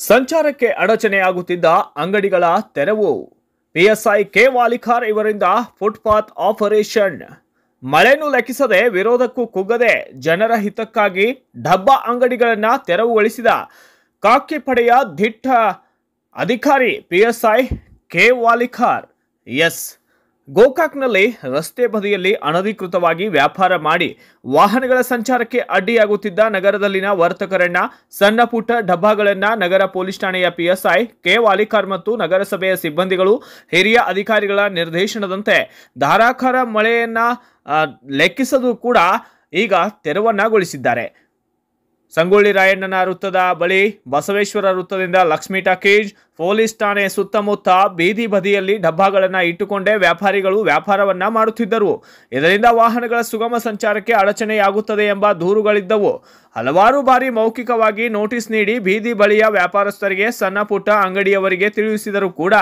ಸಂಚಾರಕ್ಕೆ ಅಡಚಣೆಯಾಗುತ್ತಿದ್ದ ಅಂಗಡಿಗಳ ತೆರವು. ಪಿಎಸ್ಐ ಕೆ ವಾಲಿಕಾರ್ ಇವರಿಂದ ಫುಟ್ಪಾತ್ ಆಪರೇಷನ್. ಮಳೆನೂ ಲೆಕ್ಕಿಸದೆ ವಿರೋಧಕ್ಕೂ ಕುಗ್ಗದೆ ಜನರ ಹಿತಕ್ಕಾಗಿ ಡಬ್ಬ ಅಂಗಡಿಗಳನ್ನು ತೆರವುಗೊಳಿಸಿದ ಖಾಕಿ ಪಡೆಯ ದಿಟ್ಟ ಅಧಿಕಾರಿ ಪಿಎಸ್ಐ ಕೆ ವಾಲಿಕಾರ್. ಗೋಕಾಕ್ನಲ್ಲಿ ರಸ್ತೆ ಬದಿಯಲ್ಲಿ ಅನಧಿಕೃತವಾಗಿ ವ್ಯಾಪಾರ ಮಾಡಿ ವಾಹನಗಳ ಸಂಚಾರಕ್ಕೆ ಅಡ್ಡಿಯಾಗುತ್ತಿದ್ದ ನಗರದಲ್ಲಿನ ವರ್ತಕರನ್ನ ಸಣ್ಣ ಪುಟ್ಟ ಡಬ್ಬಗಳನ್ನು ನಗರ ಪೊಲೀಸ್ ಠಾಣೆಯ ಪಿಎಸ್ಐ ಕೆ ವಾಲಿಕಾರ್ ಮತ್ತು ನಗರಸಭೆಯ ಸಿಬ್ಬಂದಿಗಳು ಹಿರಿಯ ಅಧಿಕಾರಿಗಳ ನಿರ್ದೇಶನದಂತೆ ಧಾರಾಕಾರ ಮಳೆಯನ್ನ ಲೆಕ್ಕಿಸದು ಕೂಡ ಈಗ ತೆರವನ್ನಗೊಳಿಸಿದ್ದಾರೆ. ಸಂಗೊಳ್ಳಿ ರಾಯಣ್ಣನ ವೃತ್ತದ ಬಳಿ ಬಸವೇಶ್ವರ ವೃತ್ತದಿಂದ ಲಕ್ಷ್ಮೀ ಟಾಕೀಜ್ ಪೊಲೀಸ್ ಠಾಣೆ ಸುತ್ತಮುತ್ತ ಬೀದಿ ಬದಿಯಲ್ಲಿ ಡಬ್ಬಗಳನ್ನು ಇಟ್ಟುಕೊಂಡೇ ವ್ಯಾಪಾರಿಗಳು ವ್ಯಾಪಾರವನ್ನ ಮಾಡುತ್ತಿದ್ದರು. ಇದರಿಂದ ವಾಹನಗಳ ಸುಗಮ ಸಂಚಾರಕ್ಕೆ ಅಡಚಣೆಯಾಗುತ್ತದೆ ಎಂಬ ದೂರುಗಳಿದ್ದವು. ಹಲವಾರು ಬಾರಿ ಮೌಖಿಕವಾಗಿ ನೋಟಿಸ್ ನೀಡಿ ಬೀದಿ ಬಳಿಯ ವ್ಯಾಪಾರಸ್ಥರಿಗೆ, ಸಣ್ಣ ಪುಟ್ಟ ಅಂಗಡಿಯವರಿಗೆ ತಿಳಿಸಿದರೂ ಕೂಡ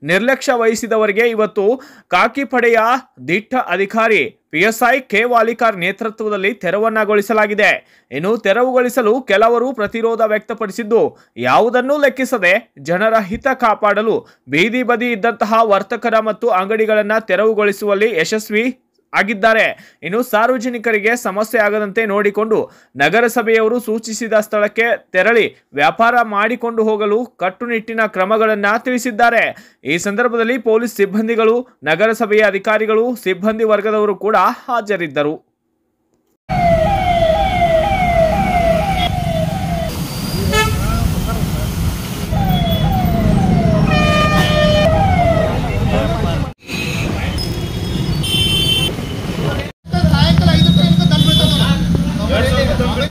ನಿರ್ಲಕ್ಷ್ಯ ವಹಿಸಿದವರಿಗೆ ಇವತ್ತು ಖಾಕಿ ಪಡೆಯ ದಿಟ್ಟ ಅಧಿಕಾರಿ ಪಿಎಸ್ಐ ಕೆ ವಾಲಿಕಾರ್ ನೇತೃತ್ವದಲ್ಲಿ ತೆರವನ್ನಗೊಳಿಸಲಾಗಿದೆ. ಇನ್ನು ತೆರವುಗೊಳಿಸಲು ಕೆಲವರು ಪ್ರತಿರೋಧ ವ್ಯಕ್ತಪಡಿಸಿದ್ದು, ಯಾವುದನ್ನೂ ಲೆಕ್ಕಿಸದೆ ಜನರ ಹಿತ ಕಾಪಾಡಲು ಬೀದಿ ಬದಿ ಇದ್ದಂತಹ ವರ್ತಕರ ಮತ್ತು ಅಂಗಡಿಗಳನ್ನು ತೆರವುಗೊಳಿಸುವಲ್ಲಿ ಯಶಸ್ವಿ ಆಗಿದ್ದಾರೆ. ಇನ್ನು ಸಾರ್ವಜನಿಕರಿಗೆ ಸಮಸ್ಯೆ ಆಗದಂತೆ ನೋಡಿಕೊಂಡು ನಗರಸಭೆಯವರು ಸೂಚಿಸಿದ ಸ್ಥಳಕ್ಕೆ ತೆರಳಿ ವ್ಯಾಪಾರ ಮಾಡಿಕೊಂಡು ಹೋಗಲು ಕಟ್ಟುನಿಟ್ಟಿನ ಕ್ರಮಗಳನ್ನು ತಿಳಿಸಿದ್ದಾರೆ. ಈ ಸಂದರ್ಭದಲ್ಲಿ ಪೊಲೀಸ್ ಸಿಬ್ಬಂದಿಗಳು, ನಗರಸಭೆಯ ಅಧಿಕಾರಿಗಳು, ಸಿಬ್ಬಂದಿ ವರ್ಗದವರು ಕೂಡ ಹಾಜರಿದ್ದರು.